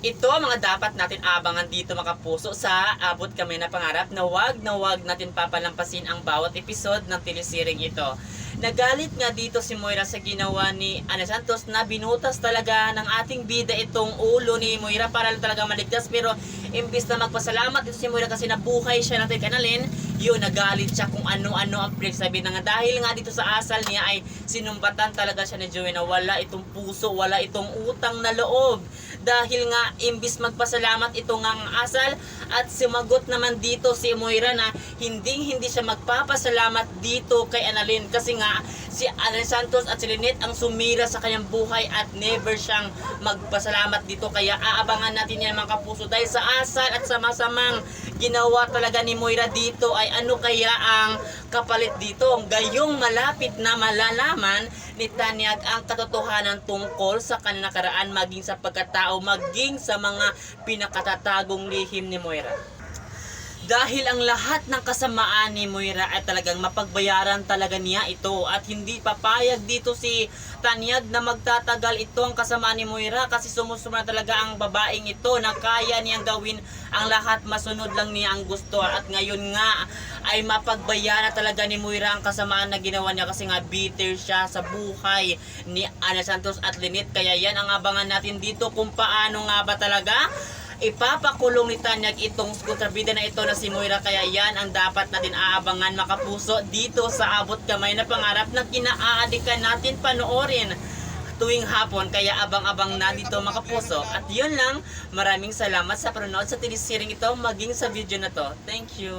Ito ang mga dapat natin abangan dito mga kapuso sa Abot Kami na Pangarap na wag natin papalampasin ang bawat episode ng telesering ito. Nagalit nga dito si Moira sa ginawa ni Ana Santos na binutas talaga ng ating bida itong ulo ni Moira para talaga maligtas, pero imbis na magpasalamat ito si Moira kasi nabuhay siya natin kanalin, yun, nagalit siya kung ano-ano ang pinagsabi na nga dahil nga dito sa asal niya ay sinumbatan talaga siya ni Joey na wala itong puso, wala itong utang na loob. Dahil nga imbis magpasalamat ito nga ang asal at sumagot naman dito si Moira na hindi siya magpapasalamat dito kay Annalyn kasi nga si Ana Santos at si Lynette ang sumira sa kanyang buhay at never siyang magpasalamat dito. Kaya aabangan natin yan mga kapuso dahil sa asal at sa masamang ginawa talaga ni Moira dito ay ano kaya ang kapalit dito. Gayong malapit na malalaman ni Tanyag ang katotohanan tungkol sa kanyang nakaraan, maging sa pagkatao, maging sa mga pinakatatagong lihim ni Moira. Dahil ang lahat ng kasamaan ni Moira ay talagang mapagbayaran talaga niya ito at hindi papayag dito si Tanyag na magtatagal ito ang kasamaan ni Moira kasi sumusuma talaga ang babaeng ito na kaya niyang gawin ang lahat, masunod lang niya ang gusto. At ngayon nga ay mapagbayaran talaga ni Moira ang kasamaan na ginawa niya kasi nga bitter siya sa buhay ni Ana Santos at Lynette. Kaya yan ang abangan natin dito kung paano nga ba talaga ipapakulong ni Tanyag itong kontrabida na ito na si Moira. Kaya yan ang dapat natin aabangan mga kapuso dito sa Abot Kamay na Pangarap na kinaaadikan natin panoorin tuwing hapon. Kaya abang-abang na dito mga kapuso. At yun lang, maraming salamat sa panonood sa telesering ito maging sa video na to. Thank you.